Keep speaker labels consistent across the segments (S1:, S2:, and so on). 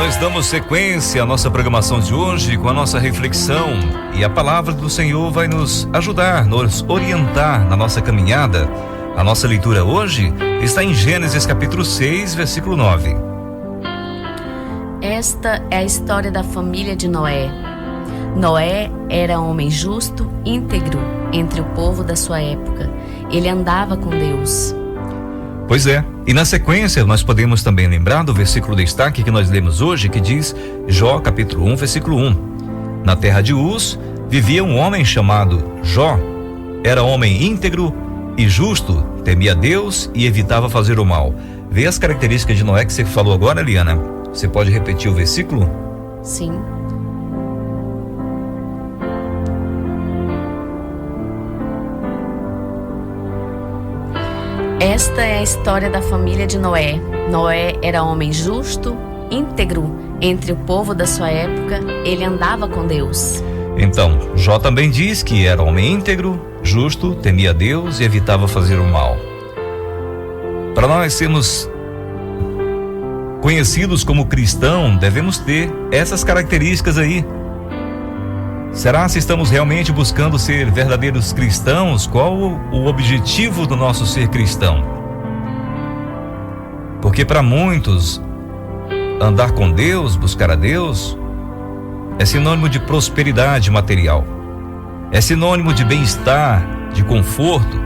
S1: nós damos sequência à nossa programação de hoje com a nossa reflexão, e a palavra do Senhor vai nos ajudar, nos orientar na nossa caminhada. A nossa leitura hoje está em Gênesis capítulo 6, versículo 9.
S2: Esta é a história da família de Noé. Noé era homem justo, íntegro entre o povo da sua época. Ele andava com Deus.
S1: Pois é, e na sequência nós podemos também lembrar do versículo destaque que nós lemos hoje, que diz Jó capítulo 1, versículo 1. Na terra de Uz vivia um homem chamado Jó. Era homem íntegro e justo, temia Deus e evitava fazer o mal. Vê as características de Noé que você falou agora, Eliana? Você pode repetir o versículo?
S2: Sim. Esta é a história da família de Noé. Noé era homem justo, íntegro entre o povo da sua época. Ele andava com Deus.
S1: Então, Jó também diz que era homem íntegro, justo, temia Deus e evitava fazer o mal. Para nós sermos conhecidos como cristão, devemos ter essas características aí. Será se estamos realmente buscando ser verdadeiros cristãos? Qual o objetivo do nosso ser cristão? Porque para muitos, andar com Deus, buscar a Deus, é sinônimo de prosperidade material, é sinônimo de bem-estar, de conforto.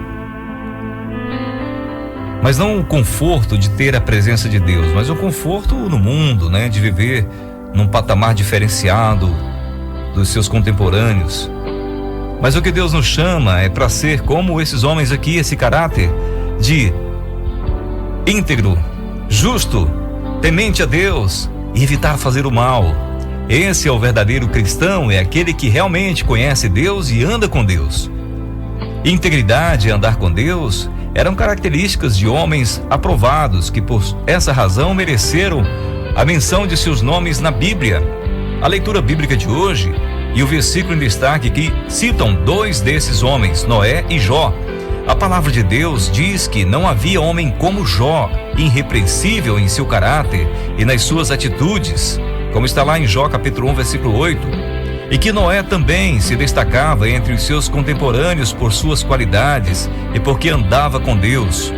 S1: Mas não o conforto de ter a presença de Deus, mas o conforto no mundo, né? De viver num patamar diferenciado dos seus contemporâneos. Mas o que Deus nos chama é para ser como esses homens aqui, esse caráter de íntegro, justo, temente a Deus e evitar fazer o mal. Esse é o verdadeiro cristão, é aquele que realmente conhece Deus e anda com Deus. Integridade e andar com Deus eram características de homens aprovados que por essa razão mereceram a menção de seus nomes na Bíblia. A leitura bíblica de hoje e o versículo em destaque que citam dois desses homens, Noé e Jó. A palavra de Deus diz que não havia homem como Jó, irrepreensível em seu caráter e nas suas atitudes, como está lá em Jó capítulo 1, versículo 8. E que Noé também se destacava entre os seus contemporâneos por suas qualidades e porque andava com Deus.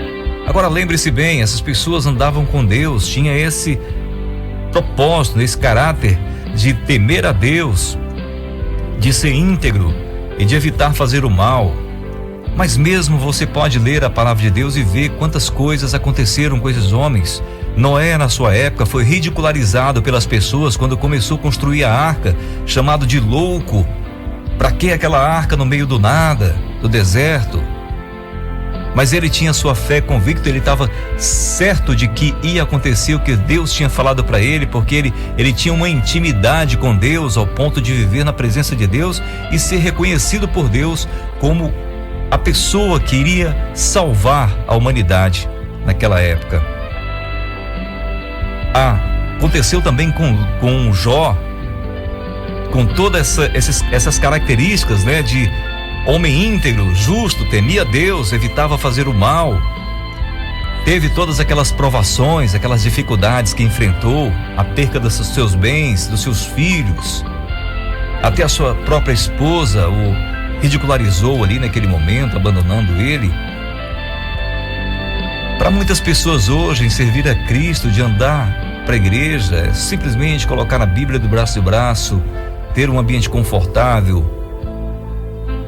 S1: Agora lembre-se bem, essas pessoas andavam com Deus, tinha esse propósito, esse caráter de temer a Deus, de ser íntegro e de evitar fazer o mal. Mas mesmo você pode ler a palavra de Deus e ver quantas coisas aconteceram com esses homens. Noé, na sua época, foi ridicularizado pelas pessoas quando começou a construir a arca, chamado de louco. Para que aquela arca no meio do nada, do deserto? Mas ele tinha sua fé convicta, ele estava certo de que ia acontecer o que Deus tinha falado para ele, porque ele tinha uma intimidade com Deus ao ponto de viver na presença de Deus e ser reconhecido por Deus como a pessoa que iria salvar a humanidade naquela época. Aconteceu também com Jó, com todas essas características, né, de homem íntegro, justo, temia Deus, evitava fazer o mal. Teve todas aquelas provações, aquelas dificuldades que enfrentou, a perca dos seus bens, dos seus filhos. Até a sua própria esposa o ridicularizou ali naquele momento, abandonando ele. Para muitas pessoas hoje, em servir a Cristo, de andar para a igreja, é simplesmente colocar a Bíblia do braço em braço, ter um ambiente confortável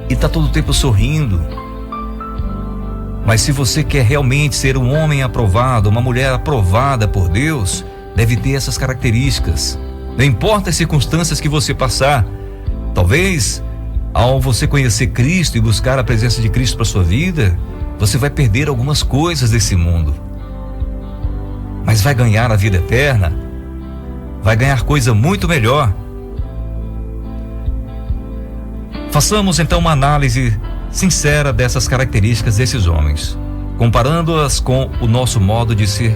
S1: e tá todo o tempo sorrindo. Mas se você quer realmente ser um homem aprovado, uma mulher aprovada por Deus, deve ter essas características. Não importa as circunstâncias que você passar, talvez ao você conhecer Cristo e buscar a presença de Cristo para sua vida, você vai perder algumas coisas desse mundo, mas vai ganhar a vida eterna, vai ganhar coisa muito melhor. Façamos então uma análise sincera dessas características desses homens, comparando-as com o nosso modo de ser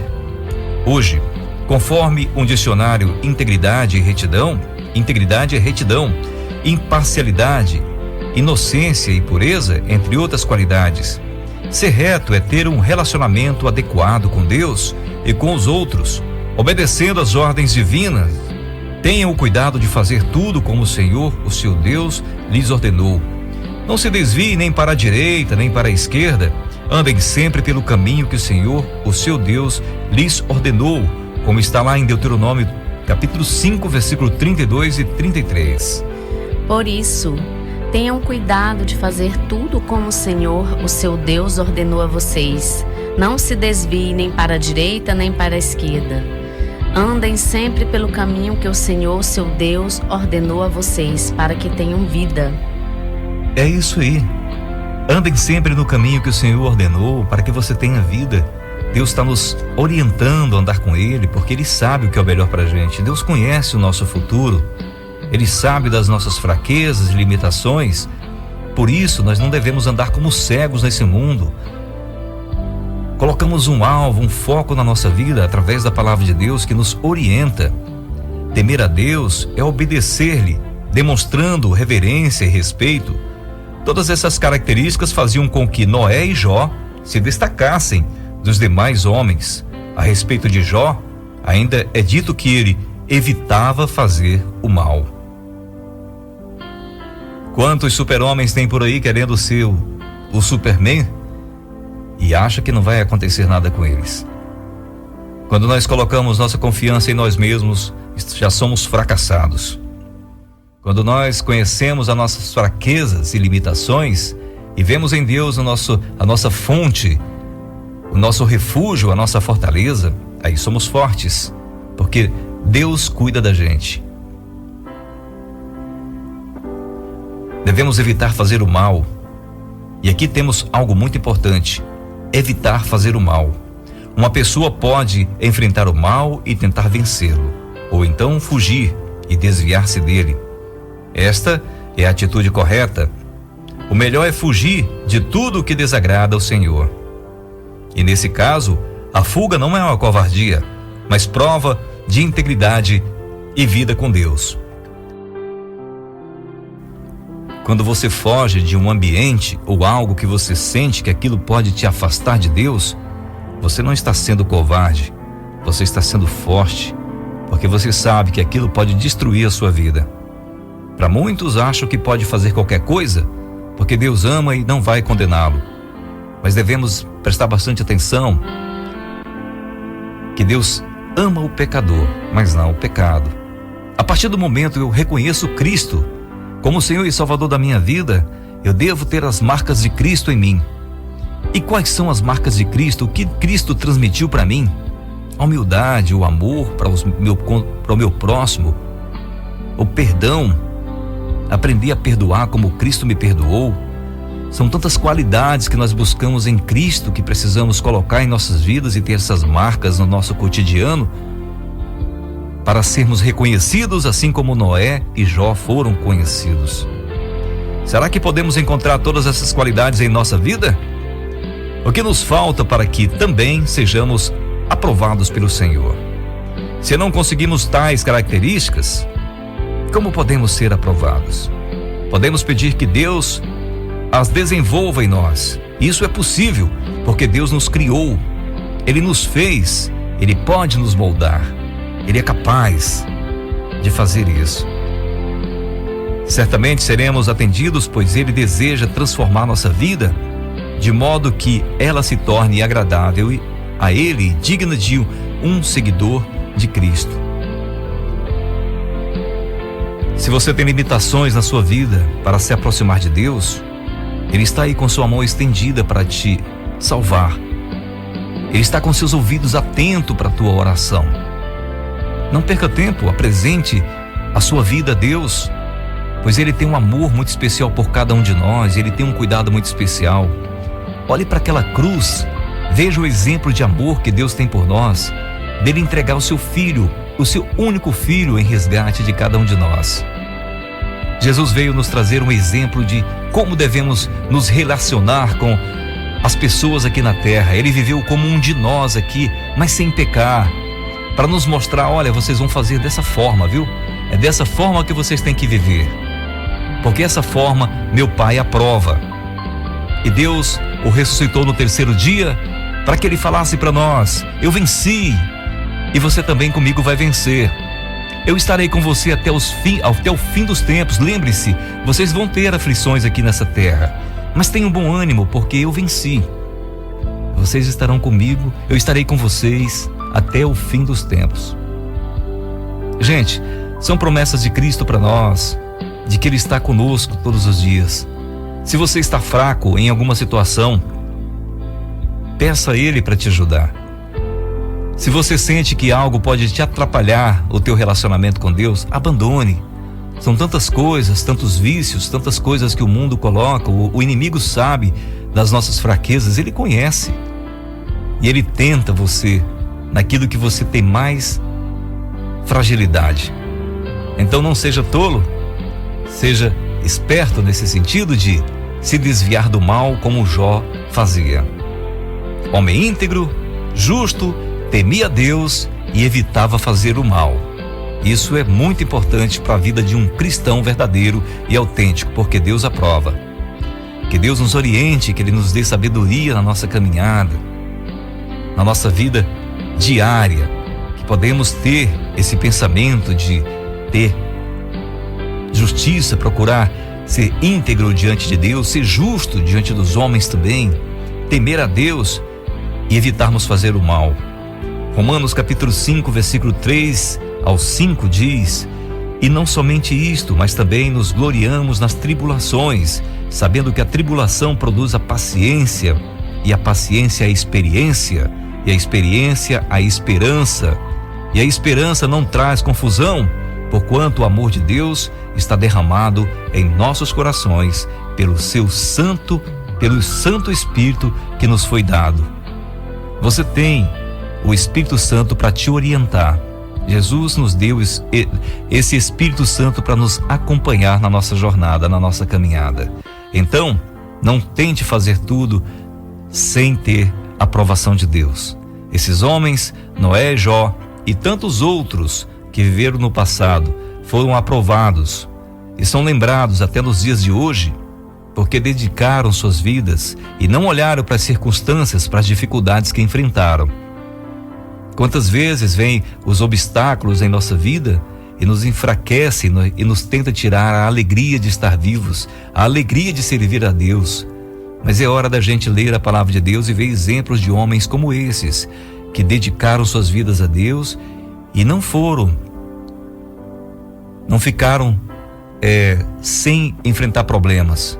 S1: hoje. Conforme um dicionário, integridade é retidão, imparcialidade, inocência e pureza, entre outras qualidades. Ser reto é ter um relacionamento adequado com Deus e com os outros, obedecendo às ordens divinas, tenham o cuidado de fazer tudo como o Senhor, o seu Deus, lhes ordenou. Não se desviem nem para a direita, nem para a esquerda. Andem sempre pelo caminho que o Senhor, o seu Deus, lhes ordenou, como está lá em Deuteronômio, capítulo 5, versículo 32 e 33.
S2: Por isso, tenham cuidado de fazer tudo como o Senhor, o seu Deus, ordenou a vocês. Não se desviem nem para a direita, nem para a esquerda. Andem sempre pelo caminho que o Senhor, seu Deus, ordenou a vocês, para que tenham vida.
S1: É isso aí. Andem sempre no caminho que o Senhor ordenou, para que você tenha vida. Deus está nos orientando a andar com Ele, porque Ele sabe o que é o melhor para a gente. Deus conhece o nosso futuro. Ele sabe das nossas fraquezas e limitações. Por isso, nós não devemos andar como cegos nesse mundo. Colocamos um alvo, um foco na nossa vida através da palavra de Deus que nos orienta. Temer a Deus é obedecer-lhe, demonstrando reverência e respeito. Todas essas características faziam com que Noé e Jó se destacassem dos demais homens. A respeito de Jó, ainda é dito que ele evitava fazer o mal. Quantos super-homens tem por aí querendo ser o Superman e acha que não vai acontecer nada com eles? Quando nós colocamos nossa confiança em nós mesmos, já somos fracassados. Quando nós conhecemos as nossas fraquezas e limitações e vemos em Deus a nossa fonte, o nosso refúgio, a nossa fortaleza, aí somos fortes, porque Deus cuida da gente. Devemos evitar fazer o mal. E aqui temos algo muito importante: evitar fazer o mal. Uma pessoa pode enfrentar o mal e tentar vencê-lo, ou então fugir e desviar-se dele. Esta é a atitude correta. O melhor é fugir de tudo o que desagrada ao Senhor. E nesse caso, a fuga não é uma covardia, mas prova de integridade e vida com Deus. Quando você foge de um ambiente ou algo que você sente que aquilo pode te afastar de Deus, você não está sendo covarde, você está sendo forte, porque você sabe que aquilo pode destruir a sua vida. Para muitos acham que pode fazer qualquer coisa, porque Deus ama e não vai condená-lo. Mas devemos prestar bastante atenção que Deus ama o pecador, mas não o pecado. A partir do momento que eu reconheço Cristo como Senhor e Salvador da minha vida, eu devo ter as marcas de Cristo em mim. E quais são as marcas de Cristo? O que Cristo transmitiu para mim? A humildade, o amor para o meu próximo, o perdão, aprender a perdoar como Cristo me perdoou. São tantas qualidades que nós buscamos em Cristo que precisamos colocar em nossas vidas e ter essas marcas no nosso cotidiano para sermos reconhecidos assim como Noé e Jó foram conhecidos. Será que podemos encontrar todas essas qualidades em nossa vida? O que nos falta para que também sejamos aprovados pelo Senhor? Se não conseguimos tais características, como podemos ser aprovados? Podemos pedir que Deus as desenvolva em nós. Isso é possível, porque Deus nos criou, Ele nos fez, Ele pode nos moldar, Ele é capaz de fazer isso. Certamente seremos atendidos, pois Ele deseja transformar nossa vida de modo que ela se torne agradável a Ele e digna de um seguidor de Cristo. Se você tem limitações na sua vida para se aproximar de Deus, Ele está aí com sua mão estendida para te salvar. Ele está com seus ouvidos atentos para a tua oração. Não perca tempo, apresente a sua vida a Deus, pois Ele tem um amor muito especial por cada um de nós, Ele tem um cuidado muito especial. Olhe para aquela cruz, veja o exemplo de amor que Deus tem por nós, dele entregar o seu filho, o seu único filho em resgate de cada um de nós. Jesus veio nos trazer um exemplo de como devemos nos relacionar com as pessoas aqui na terra. Ele viveu como um de nós aqui, mas sem pecar, para nos mostrar, olha, vocês vão fazer dessa forma, viu? É dessa forma que vocês têm que viver, porque essa forma meu Pai aprova. E Deus o ressuscitou no terceiro dia para que Ele falasse para nós: eu venci, e você também comigo vai vencer. Eu estarei com você até o fim dos tempos. Lembre-se, vocês vão ter aflições aqui nessa terra, mas tenham bom ânimo, porque eu venci. Vocês estarão comigo, eu estarei com vocês até o fim dos tempos. Gente, são promessas de Cristo para nós, de que Ele está conosco todos os dias. Se você está fraco em alguma situação, peça a Ele para te ajudar. Se você sente que algo pode te atrapalhar o teu relacionamento com Deus, abandone. São tantas coisas, tantos vícios, tantas coisas que o mundo coloca. O inimigo sabe das nossas fraquezas, ele conhece. E ele tenta você naquilo que você tem mais fragilidade. Então não seja tolo, seja esperto nesse sentido de se desviar do mal como Jó fazia. Homem íntegro, justo, temia Deus e evitava fazer o mal. Isso é muito importante para a vida de um cristão verdadeiro e autêntico, porque Deus aprova. Que Deus nos oriente, que Ele nos dê sabedoria na nossa caminhada, na nossa vida diária, que podemos ter esse pensamento de ter justiça, procurar ser íntegro diante de Deus, ser justo diante dos homens também, temer a Deus e evitarmos fazer o mal. Romanos capítulo 5, versículo 3 ao 5 diz: e não somente isto, mas também nos gloriamos nas tribulações, sabendo que a tribulação produz a paciência, e a paciência a experiência, e a experiência a esperança, e a esperança não traz confusão, porquanto o amor de Deus está derramado em nossos corações pelo Santo Espírito que nos foi dado. Você tem o Espírito Santo para te orientar. Jesus nos deu esse Espírito Santo para nos acompanhar na nossa jornada, na nossa caminhada. Então, não tente fazer tudo sem ter a aprovação de Deus. Esses homens, Noé, Jó e tantos outros que viveram no passado, foram aprovados e são lembrados até nos dias de hoje, porque dedicaram suas vidas e não olharam para as circunstâncias, para as dificuldades que enfrentaram. Quantas vezes vêm os obstáculos em nossa vida e nos enfraquecem e nos tenta tirar a alegria de estar vivos, a alegria de servir a Deus. Mas é hora da gente ler a palavra de Deus e ver exemplos de homens como esses, que dedicaram suas vidas a Deus e não ficaram sem enfrentar problemas.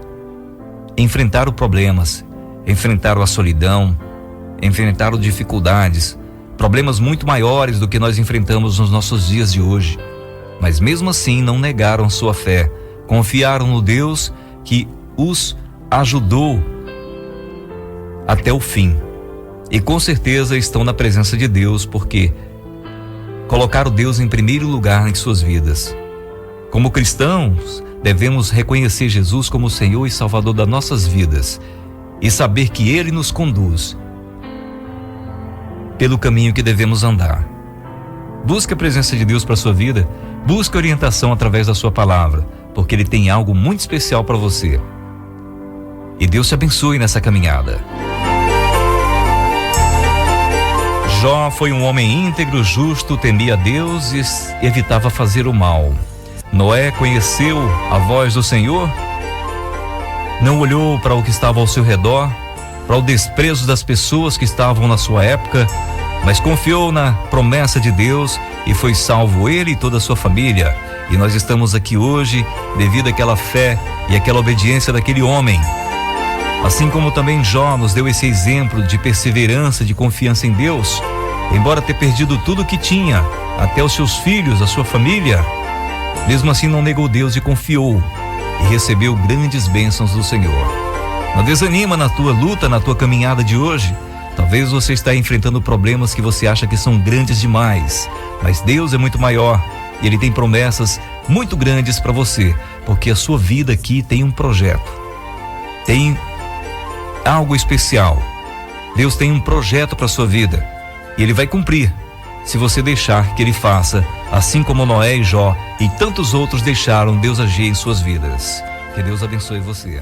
S1: Enfrentaram problemas, enfrentaram a solidão, enfrentaram dificuldades, problemas muito maiores do que nós enfrentamos nos nossos dias de hoje. Mas mesmo assim não negaram sua fé, confiaram no Deus que os ajudou até o fim. E com certeza estão na presença de Deus, porque colocaram Deus em primeiro lugar em suas vidas. Como cristãos, devemos reconhecer Jesus como o Senhor e Salvador das nossas vidas e saber que Ele nos conduz pelo caminho que devemos andar. Busque a presença de Deus para a sua vida, busque orientação através da sua palavra, porque Ele tem algo muito especial para você. E Deus te abençoe nessa caminhada. Jó foi um homem íntegro, justo, temia a Deus e evitava fazer o mal. Noé conheceu a voz do Senhor, não olhou para o que estava ao seu redor, para o desprezo das pessoas que estavam na sua época, mas confiou na promessa de Deus e foi salvo ele e toda a sua família. E nós estamos aqui hoje devido àquela fé e àquela obediência daquele homem. Assim como também Jó nos deu esse exemplo de perseverança, de confiança em Deus, embora ter perdido tudo o que tinha, até os seus filhos, a sua família, mesmo assim não negou Deus e confiou e recebeu grandes bênçãos do Senhor. Não desanima na tua luta, na tua caminhada de hoje. Talvez você está enfrentando problemas que você acha que são grandes demais, mas Deus é muito maior e Ele tem promessas muito grandes para você, porque a sua vida aqui tem um projeto, tem algo especial. Deus tem um projeto para a sua vida e Ele vai cumprir, se você deixar que Ele faça, assim como Noé e Jó e tantos outros deixaram Deus agir em suas vidas. Que Deus abençoe você.